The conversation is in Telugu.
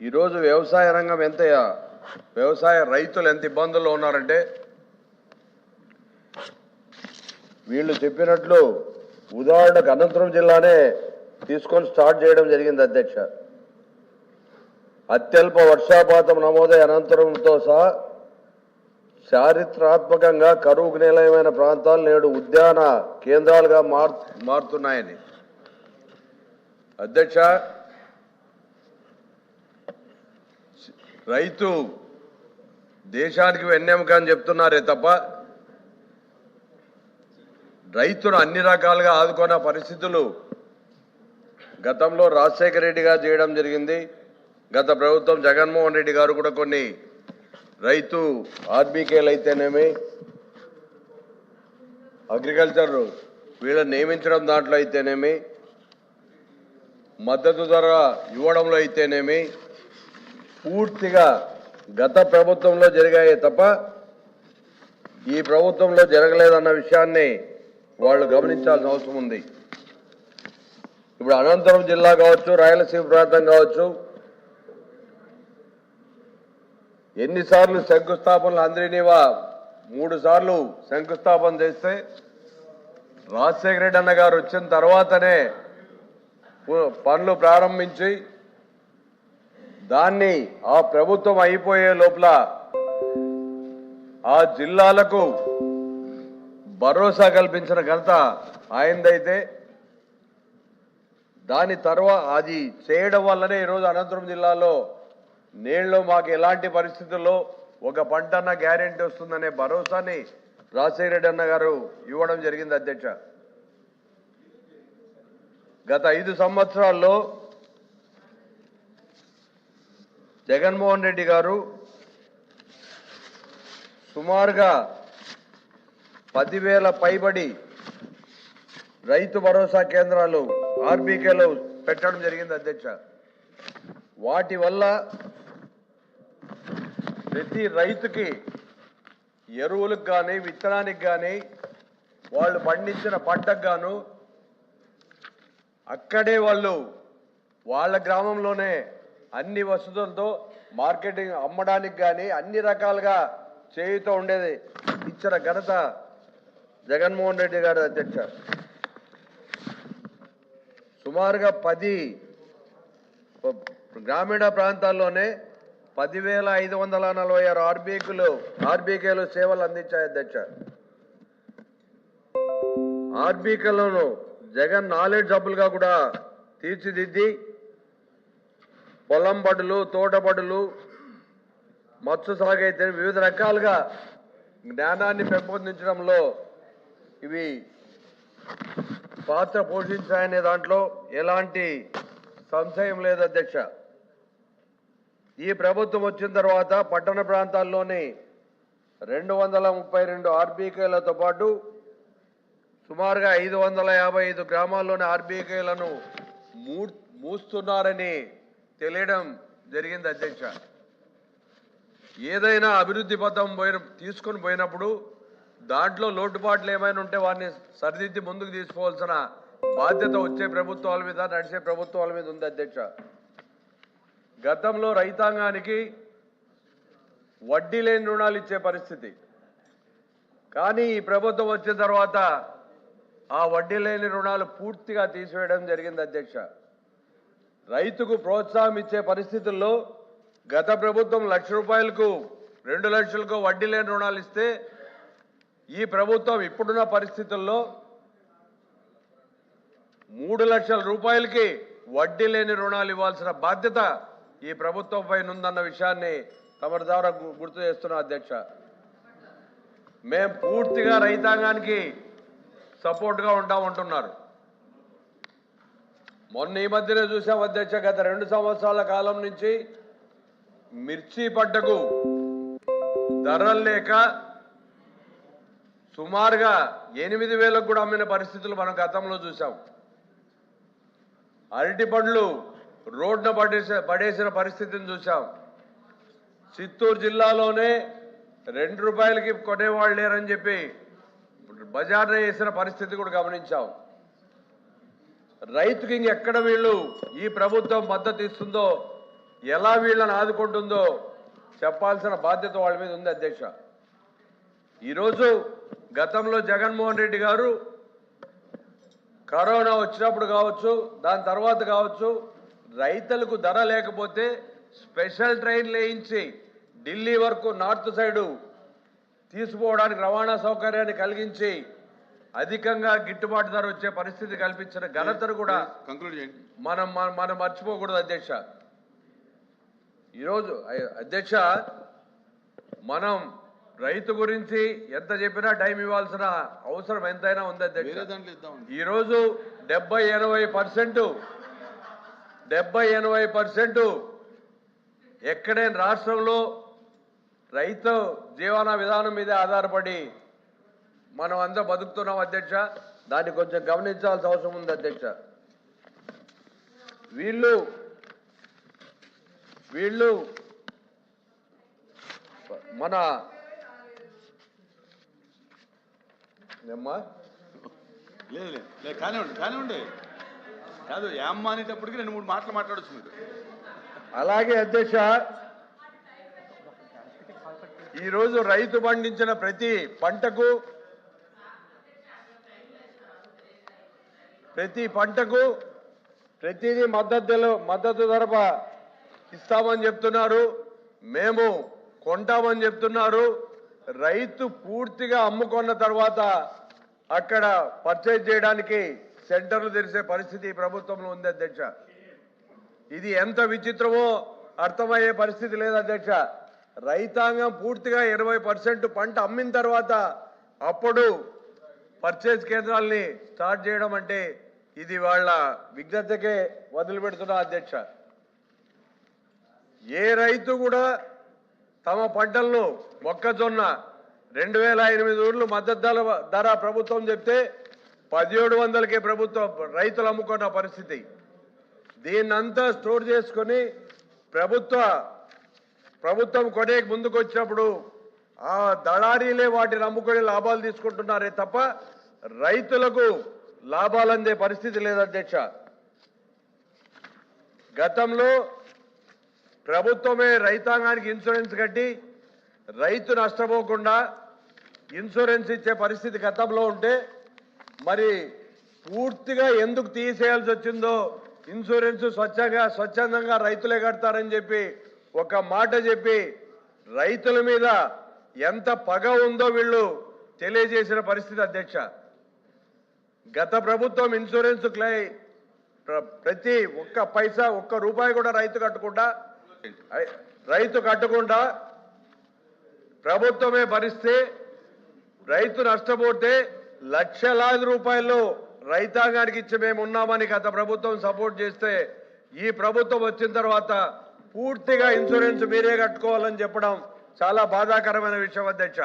ఈరోజు వ్యవసాయ రంగం వ్యవసాయ రైతులు ఎంత ఇబ్బందుల్లో ఉన్నారంటే వీళ్ళు చెప్పినట్లు ఉదాహరణకు అనంతపురం జిల్లానే తీసుకొని స్టార్ట్ చేయడం జరిగింది అధ్యక్ష. అత్యల్ప వర్షపాతం నమోదై అనంతపురంతో సహా చారిత్రాత్మకంగా కరువుకు నిలయమైన ప్రాంతాలు నేడు ఉద్యాన కేంద్రాలుగా మారుతున్నాయని అధ్యక్ష. రైతు దేశానికి వెన్నెముక అని చెప్తున్నారే తప్ప రైతును అన్ని రకాలుగా ఆదుకున్న పరిస్థితులు గతంలో రాజశేఖర రెడ్డి గారు చేయడం జరిగింది. గత ప్రభుత్వం జగన్మోహన్ రెడ్డి గారు కూడా కొన్ని రైతు ఆర్బీకేలు అయితేనేమి అగ్రికల్చర్ వీళ్ళని నియమించడం దాంట్లో అయితేనేమి మద్దతు ధర ఇవ్వడంలో అయితేనేమి పూర్తిగా గత ప్రభుత్వంలో జరిగాయే తప్ప ఈ ప్రభుత్వంలో జరగలేదన్న విషయాన్ని వాళ్ళు గమనించాల్సిన అవసరం ఉంది. ఇప్పుడు అనంతపురం జిల్లా కావచ్చు, రాయలసీమ ప్రాంతం కావచ్చు, ఎన్నిసార్లు శంకుస్థాపనలు అందరినీవా 3 సార్లు శంకుస్థాపన చేస్తే రాజశేఖర రెడ్డి అన్న గారు వచ్చిన తర్వాతనే పనులు ప్రారంభించి దాన్ని ఆ ప్రభుత్వం అయిపోయే లోపల ఆ జిల్లాలకు భరోసా కల్పించిన ఘనత ఆయనదైతే దాని తర్వాత అది చేయడం వల్లనే ఈరోజు అనంతపురం జిల్లాలో నీళ్ళు మాకు ఎలాంటి పరిస్థితుల్లో ఒక పంటన్న గ్యారెంటీ వస్తుందనే భరోసాని రాజశేఖర రెడ్డి అన్న గారు ఇవ్వడం జరిగింది అధ్యక్ష. గత 5 సంవత్సరాల్లో జగన్మోహన్ రెడ్డి గారు సుమారుగా 10,000 పైబడి రైతు భరోసా కేంద్రాలు ఆర్బీకేలు పెట్టడం జరిగింది అధ్యక్ష. వాటి వల్ల ప్రతి రైతుకి ఎరువులకు కానీ విత్తనానికి కానీ వాళ్ళు పండించిన పంటకు గాను అక్కడే వాళ్ళ గ్రామంలోనే అన్ని వసతులతో మార్కెటింగ్ అమ్మడానికి కానీ అన్ని రకాలుగా చేయుతూ ఉండేది ఇచ్చిన ఘనత జగన్మోహన్ రెడ్డి గారు అధ్యక్ష. సుమారుగా 10 గ్రామీణ ప్రాంతాల్లోనే 10,546 ఆర్బీకేలు సేవలు అందించాయి అధ్యక్ష. ఆర్బీకేలను జగన్ నాలెడ్జ్ హబ్బులుగా కూడా తీర్చిదిద్ది పొలం బడులు, తోట బడులు, మత్స్య సాగు అయితే వివిధ రకాలుగా జ్ఞానాన్ని పెంపొందించడంలో ఇవి పాత్ర పోషించాయనే దాంట్లో ఎలాంటి సంశయం లేదు అధ్యక్ష. ఈ ప్రభుత్వం వచ్చిన తర్వాత పట్టణ ప్రాంతాల్లోని 232 ఆర్బీకేలతో పాటు సుమారుగా 555 గ్రామాల్లోని ఆర్బీకేలను మూస్తున్నారని తెలియడం జరిగింది అధ్యక్ష. ఏదైనా అభివృద్ధి పథం తీసుకొని పోయినప్పుడు దాంట్లో లోటుపాట్లు ఏమైనా ఉంటే వారిని సరిదిద్ది ముందుకు తీసుకోవాల్సిన బాధ్యత వచ్చే ప్రభుత్వాల మీద, నడిచే ప్రభుత్వాల మీద ఉంది అధ్యక్ష. గతంలో రైతాంగానికి వడ్డీ లేని రుణాలు ఇచ్చే పరిస్థితి, కానీ ఈ ప్రభుత్వం వచ్చిన తర్వాత ఆ వడ్డీ లేని రుణాలు పూర్తిగా తీసివేయడం జరిగింది అధ్యక్ష. రైతుకు ప్రోత్సాహం ఇచ్చే పరిస్థితుల్లో గత ప్రభుత్వం ₹1,00,000కు 2 లక్షలకు వడ్డీ లేని రుణాలు ఇస్తే ఈ ప్రభుత్వం ఇప్పుడున్న పరిస్థితుల్లో 3 లక్షల రూపాయలకి వడ్డీ లేని రుణాలు ఇవ్వాల్సిన బాధ్యత ఈ ప్రభుత్వం పైన ఉందన్న విషయాన్ని తమరి ద్వారా గుర్తు చేస్తున్నా అధ్యక్ష. మేం పూర్తిగా రైతాంగానికి సపోర్ట్గా ఉంటామంటున్నారు. మొన్న ఈ మధ్యనే చూసాం అధ్యక్ష, గత 2 సంవత్సరాల కాలం నుంచి మిర్చి పంటకు ధరలు లేక సుమారుగా 8,000కు కూడా అమ్మిన పరిస్థితులు మనం గతంలో చూసాం. అరటి పండ్లు రోడ్డున పడేసిన పరిస్థితిని చూసాం. చిత్తూరు జిల్లాలోనే ₹2కి కొనేవాళ్ళు లేరని చెప్పి బజార్లో వేసిన పరిస్థితి కూడా గమనించాం. రైతుకి ఇంకెక్కడ వీళ్ళు ఈ ప్రభుత్వం మద్దతు ఇస్తుందో ఎలా వీళ్ళని ఆదుకుంటుందో చెప్పాల్సిన బాధ్యత వాళ్ళ మీద ఉంది అధ్యక్ష. ఈరోజు గతంలో జగన్మోహన్ రెడ్డి గారు కరోనా వచ్చినప్పుడు కావచ్చు, దాని తర్వాత కావచ్చు, రైతులకు ధర లేకపోతే స్పెషల్ ట్రైన్లు వేయించి ఢిల్లీ వరకు నార్త్ సైడు తీసుకుపోవడానికి రవాణా సౌకర్యాన్ని కలిగించి అధికంగా గిట్టుబాటు ధర వచ్చే పరిస్థితి కల్పించిన ఘనతను కూడా మనం మర్చిపోకూడదు అధ్యక్ష. ఈరోజు అధ్యక్ష, మనం రైతు గురించి ఎంత చెప్పినా టైం ఇవ్వాల్సిన అవసరం ఎంతైనా ఉంది అధ్యక్ష. ఈరోజు 70-80% ఎక్కడైనా రాష్ట్రంలో రైతు జీవన విధానం మీద ఆధారపడి మనం అందరూ బతుకుతున్నాం అధ్యక్ష. దాన్ని కొంచెం గమనించాల్సిన అవసరం ఉంది అధ్యక్ష. వీళ్ళు మన లేదు కానివ్వండి కాదు ఏమ్మా అనేటప్పటికి 2-3 మాటలు మాట్లాడచ్చు మీరు. అలాగే అధ్యక్ష, ఈరోజు రైతు పండించిన ప్రతి పంటకు ప్రతిదీ మద్దతు ధర ఇస్తామని చెప్తున్నారు, మేము కొంటామని చెప్తున్నారు. రైతు పూర్తిగా అమ్ముకున్న తర్వాత అక్కడ పర్చేజ్ చేయడానికి సెంటర్లు తెరిచే పరిస్థితి ఈ ప్రభుత్వంలో ఉంది అధ్యక్ష. ఇది ఎంత విచిత్రమో అర్థమయ్యే పరిస్థితి లేదు అధ్యక్ష. రైతాంగం పూర్తిగా 20% పంట అమ్మిన తర్వాత అప్పుడు పర్చేజ్ కేంద్రాల్ని స్టార్ట్ చేయడం అంటే ఇది వాళ్ళ విజ్ఞతకే వదిలిపెడుతున్నా అధ్యక్ష. ఏ రైతు కూడా తమ పంటలను మొక్కజొన్న 2008 మద్దతు ధర ప్రభుత్వం చెప్తే 1700కే రైతులు అమ్ముకున్న పరిస్థితి. దీన్నంతా స్టోర్ చేసుకొని ప్రభుత్వం కొనేకి ముందుకు వచ్చినప్పుడు ఆ దళారీలే వాటిని అమ్ముకొని లాభాలు తీసుకుంటున్నారే తప్ప రైతులకు లాభాలు అందే పరిస్థితి లేదు అధ్యక్ష. గతంలో ప్రభుత్వమే రైతాంగానికి ఇన్సూరెన్స్ కట్టి రైతు నష్టపోకుండా ఇన్సూరెన్స్ ఇచ్చే పరిస్థితి గతంలో ఉంటే మరి పూర్తిగా ఎందుకు తీసేయాల్సి వచ్చిందో, ఇన్సూరెన్స్ స్వచ్ఛందంగా రైతులే కడతారని చెప్పి ఒక మాట చెప్పి రైతుల మీద ఎంత పగ ఉందో వీళ్ళు తెలియజేసిన పరిస్థితి అధ్యక్ష. గత ప్రభుత్వం ఇన్సూరెన్స్ ప్రతి ఒక్క పైసా ఒక్క రూపాయి కూడా రైతు కట్టకుండా ప్రభుత్వమే భరిస్తే రైతు నష్టపోతే లక్షలాది రూపాయలు రైతాంగానికి ఇచ్చి మేము ఉన్నామని గత ప్రభుత్వం సపోర్ట్ చేస్తే ఈ ప్రభుత్వం వచ్చిన తర్వాత పూర్తిగా ఇన్సూరెన్స్ మీరే కట్టుకోవాలని చెప్పడం చాలా బాధాకరమైన విషయం అధ్యక్ష.